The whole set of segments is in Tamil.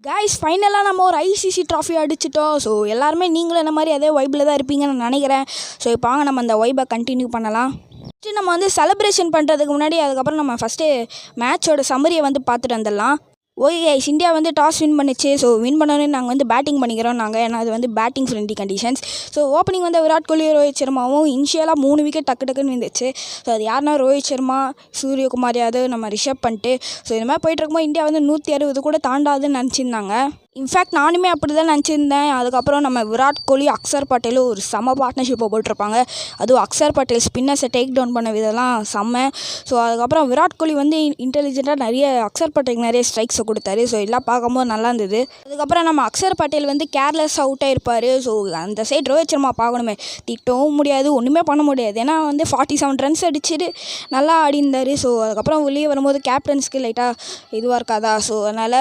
கைஸ் ஃபைனலாக நம்ம ஒரு ஐசிசி ட்ராஃபி அடிச்சிட்டோம். ஸோ எல்லாருமே நீங்களும் என்ன மாதிரி அதே வைப்பில் தான் இருப்பீங்கன்னு நினைக்கிறேன். ஸோ இப்போ வாங்க நம்ம அந்த வைப்பை கண்டினியூ பண்ணலாம். ஃபஸ்ட்டு நம்ம வந்து செலிப்ரேஷன் பண்ணுறதுக்கு முன்னாடி அதுக்கப்புறம் நம்ம ஃபஸ்ட்டு மேட்சோட சம்மரியை வந்து பார்த்துட்டு வந்துடலாம். ஓகே கைஸ், இந்தியா வந்து டாஸ் வின் பண்ணிச்சு. ஸோ வின் பண்ணோன்னே நாங்கள் வந்து பேட்டிங் பண்ணிக்கிறோம் ஏன்னா அது வந்து batting friendly conditions. So opening வந்து விராட் கோலி, ரோஹித் சர்மாவும் இனிஷியலாக 3 விக்கெட் டக்குன்னு வந்துச்சு. ஸோ அது யாருன்னா ரோஹித் சர்மா, சூரியகுமார் யாதவ், நம்ம ரிஷப் பண்ணிட்டு ஸோ இந்த மாதிரி போயிட்டு இருக்கும்போது இந்தியா வந்து 160 கூட தாண்டாதுன்னு நினச்சிருந்தாங்க. இன்ஃபேக்ட் நானுமே அப்படி தான் நினச்சிருந்தேன். அதுக்கப்புறம் நம்ம விராட் கோலி, அக்சர் பட்டேலும் ஒரு செம்ம பார்ட்னர்ஷிப்பை போட்டிருப்பாங்க. அதுவும் அக்சர் பட்டேல் ஸ்பின்னர்ஸை டேக் டவுன் பண்ண விதெல்லாம் செம்ம. ஸோ அதுக்கப்புறம் விராட் கோலி வந்து இன்டெலிஜென்ட்டாக நிறைய அக்சர் பட்டேலுக்கு நிறைய ஸ்ட்ரைக்ஸை கொடுத்தாரு. ஸோ எல்லாம் பார்க்கும்போது நல்லா இருந்தது. அதுக்கப்புறம் நம்ம அக்சர் பட்டேல் வந்து கேர்லெஸ் அவுட் ஆகிருப்பார். ஸோ அந்த சைட் ரோஹித் சர்மா பார்க்கணுமே, திட்டவும் முடியாது, ஒன்றுமே பண்ண முடியாது. ஏன்னா வந்து 47 ரன்ஸ் அடிச்சுட்டு நல்லா ஆடிந்தார். ஸோ அதுக்கப்புறம் வெளியே வரும்போது கேப்டன்ஸ்க்கு லைட்டாக இதுவாக இருக்காதா. ஸோ அதனால்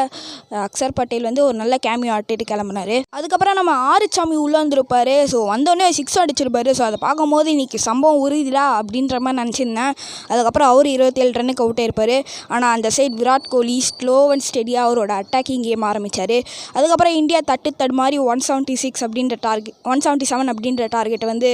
அக்சர் பட்டேல் வந்து ஒரு நல்ல கேமியோ ஆட்டிட்டு கிளம்புனாரு. அதுக்கப்புறம் நம்ம ஆறுச்சாமி உள்ளே வந்துருப்பார். ஸோ வந்தோடனே 6 அடிச்சிருப்பாரு. ஸோ அதை பார்க்கும்போது இன்றைக்கி சம்பவம் உறுதிடா அப்படின்ற மாதிரி நினச்சிருந்தேன். அதுக்கப்புறம் அவர் 27 ரன்னுக்கு அவுட் ஆயிருப்பார். ஆனால் அந்த side Virat Kohli slow and ஸ்டெடியாக அவரோட அட்டாக்கிங் கேம் ஆரம்பித்தார். அதுக்கப்புறம் இந்தியா தடுமாறி 176 அப்படின்ற டார்கெட் 177 அப்படின்ற டார்கெட்டை வந்து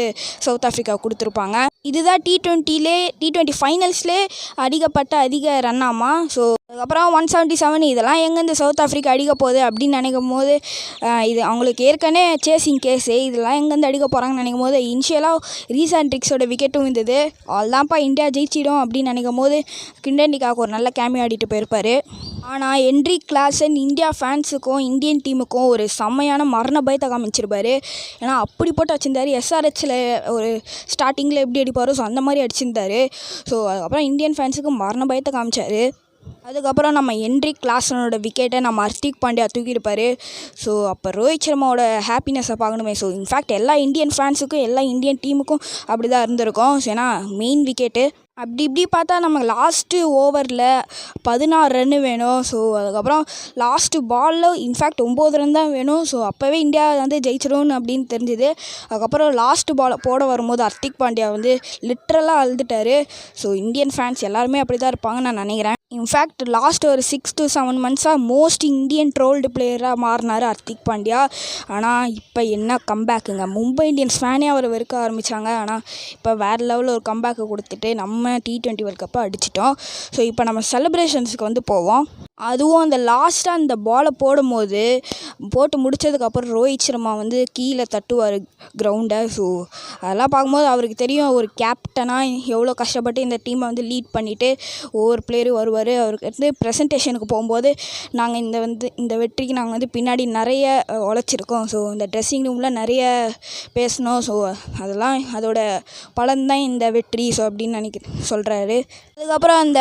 சவுத் ஆஃப்ரிக்கா கொடுத்துருப்பாங்க. இதுதான் T20 ஃபைனல்ஸ்லே அடிக்கப்பட்ட அதிக ரன்னாமா. ஸோ அதுக்கப்புறம் 177 இதெல்லாம் எங்கேருந்து சவுத் ஆஃப்ரிக்கா அடிக்க போகுது அப்படின்னு நினைக்கும் போது இது அவங்களுக்கு ஏற்கனவே சேசிங் கேஸு, இதெல்லாம் எங்கேருந்து அடிக்க போகிறாங்கன்னு நினைக்கும் போது இனிஷியலாக ரீசன் ட்ரிக்ஸோட விக்கெட்டும் இருந்தது. அதுதான்ப்பா இந்தியா ஜெயிச்சிடும் அப்படின்னு நினைக்கும் போது கிண்டண்டிக்காக ஒரு நல்ல கேமியோ ஆடிட்டு போயிருப்பார். ஆனால் ஹென்ரிக் கிளாசன் இந்தியா ஃபேன்ஸுக்கும் இந்தியன் டீமுக்கும் ஒரு செம்மையான மரண பயத்தை காமிச்சிருப்பார். ஏன்னா அப்படி போட்டு வச்சுருந்தார். எஸ்ஆர்ஹெச்சில் ஒரு ஸ்டார்டிங்கில் எப்படி அடிப்பாரோ ஸோ அந்த மாதிரி அடிச்சிருந்தார். ஸோ அதுக்கப்புறம் இந்தியன் ஃபேன்ஸுக்கு மரண பயத்தை காமிச்சார். அதுக்கப்புறம் நம்ம ஹென்ரிக் கிளாசனோட விக்கெட்டை நம்ம ஹர்திக் பாண்டியா தூக்கியிருப்பார். ஸோ அப்போ ரோஹித் சர்மாவோட ஹாப்பினஸை பார்க்கணுமே. ஸோ இன்ஃபேக்ட் எல்லா இந்தியன் ஃபேன்ஸுக்கும் எல்லா இந்தியன் டீமுக்கும் அப்படி தான் இருந்திருக்கும். ஸோ ஏன்னா மெயின் விக்கெட்டு இப்படி பார்த்தா நமக்கு லாஸ்ட்டு ஓவரில் 16 ரன்னு வேணும். ஸோ அதுக்கப்புறம் லாஸ்ட்டு பாலில் இன்ஃபேக்ட் 9 ரன் தான் வேணும். ஸோ அப்போவே இந்தியா வந்து ஜெயிச்சிடும்னு அப்படின்னு தெரிஞ்சுது. அதுக்கப்புறம் லாஸ்ட்டு பாலை போட வரும்போது ஹர்திக் பாண்டியா வந்து லிட்ரலாக அழுதுட்டார். ஸோ இந்தியன் ஃபேன்ஸ் எல்லாருமே அப்படி தான் இருப்பாங்கன்னு நான் நினைக்கிறேன். இன்ஃபேக்ட் லாஸ்ட் ஒரு 6 to 7 மந்த்ஸாக மோஸ்ட் இந்தியன் ட்ரோல்டு பிளேயராக மாறினார் ஹர்திக் பாண்டியா. ஆனால் இப்போ என்ன கம்பேக்குங்க, மும்பை இந்தியன்ஸ் ஃபேனே அவரை வெறுக்க ஆரம்பித்தாங்க. ஆனால் இப்போ வேறு லெவலில் ஒரு கம்பேக்கை கொடுத்துட்டு நம்ம T20 வேர்ல்ட் கப்பை அடிச்சிட்டோம். ஸோ இப்போ நம்ம செலிப்ரேஷன்ஸுக்கு வந்து போவோம். அதுவும் அந்த லாஸ்ட்டாக அந்த பாலை போட்டு முடித்ததுக்கப்புறம் ரோஹித் சர்மா வந்து கீழே தட்டுவார் கிரவுண்டை. ஸோ அதெல்லாம் பார்க்கும்போது அவருக்கு தெரியும் ஒரு கேப்டனாக எவ்வளோ கஷ்டப்பட்டு இந்த டீமை வந்து லீட் பண்ணிவிட்டு ஒவ்வொரு பிளேயரும் வருவார். அவருக்கு வந்து ப்ரெசன்டேஷனுக்கு போகும்போது நாங்கள் இந்த வெற்றிக்கு நாங்கள் வந்து பின்னாடி நிறைய உழைச்சிருக்கோம். ஸோ இந்த ட்ரெஸ்ஸிங் ரூமில் நிறைய பேசணும். ஸோ அதோட பலன்தான் இந்த வெற்றி. ஸோ அப்படின்னு சொல்கிறாரு. அதுக்கப்புறம் அந்த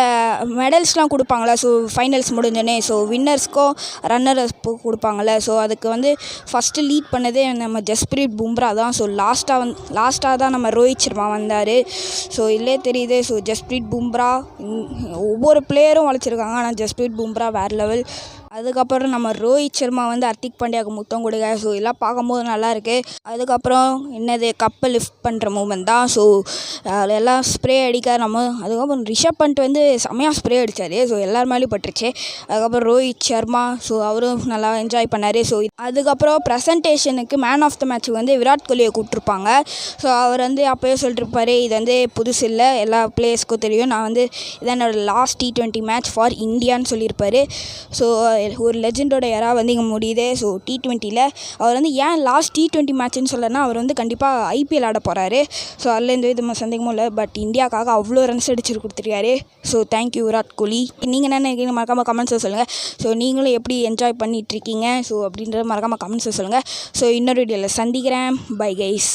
மெடல்ஸ்லாம் கொடுப்பாங்களே. ஸோ ஃபைனல்ஸ் முடிஞ்சோடனே ஸோ வின்னர்ஸ்க்கும் ரன்னர்ஸ்க்கும் கொடுப்பாங்கள்ல. ஸோ அதுக்கு வந்து ஃபஸ்ட்டு லீட் பண்ணதே நம்ம ஜஸ்பிரீத் பும்ரா தான். ஸோ லாஸ்ட்டாக தான் நம்ம ரோஹித் சர்மா வந்தார். ஸோ இல்லே தெரியுது. ஸோ ஜஸ்பிரீத் பும்ரா ஒவ்வொரு பிளேயரும் உழைச்சிருக்காங்க. ஆனால் ஜஸ்பிரீத் பும்ரா வேறு லெவல். அதுக்கப்புறம் நம்ம ரோஹித் சர்மா வந்து ஹர்திக் பாண்டியாவுக்கு முத்தம் கொடுக்க. ஸோ எல்லாம் பார்க்கும்போது நல்லாயிருக்கு. அதுக்கப்புறம் என்னது கப்பை லிஃப்ட் பண்ணுற மூமெண்ட் தான். ஸோ எல்லாம் ஸ்ப்ரே அடிக்க அதுக்கப்புறம் ரிஷப் பண்ட் வந்து செம்மையாக ஸ்ப்ரே அடித்தார். ஸோ எல்லார் மேலேயும் பட்டுருச்சு. அதுக்கப்புறம் ரோஹித் சர்மா ஸோ அவரும் நல்லா என்ஜாய் பண்ணார். ஸோ அதுக்கப்புறம் ப்ரெசன்டேஷனுக்கு மேன் ஆஃப் த மேட்ச்சுக்கு வந்து விராட் கோலியை கூப்பிட்ருப்பாங்க. ஸோ அவர் வந்து அப்போயே சொல்லிட்டுருப்பார், இது வந்து புதுசு இல்லை, எல்லா பிளேயர்ஸ்க்கும் தெரியும், நான் வந்து இதான் என்னோடய லாஸ்ட் T20 மேட்ச் ஃபார் இந்தியான்னு சொல்லியிருப்பார். ஸோ ஒரு லெஜெண்டோட யாரா வந்து இங்கே முடியுது. ஸோ T20யில் அவர் வந்து ஏன் லாஸ்ட் T20 மேட்ச்னு சொல்லனா அவர் வந்து கண்டிப்பாக IPL ஆட போகிறாரு. ஸோ அதில் எந்த விதமாக சந்தேகமும் இல்லை. பட் இந்தியாவுக்காக அவ்வளோ ரன்ஸ் அடிச்சு கொடுத்துருக்காரு. So thank you Virat Kohli. நீங்கள் என்ன நினைக்கிறீங்க மறக்காமல் கமெண்ட்ஸில் சொல்லுங்கள். ஸோ நீங்களும் எப்படி என்ஜாய் பண்ணிகிட்ருக்கீங்க ஸோ அப்படின்றத மறக்காமல் கமெண்ட்ஸில் சொல்லுங்கள். ஸோ இன்னொரு வீடியோவில் சந்திக்கிறேன். Bye guys.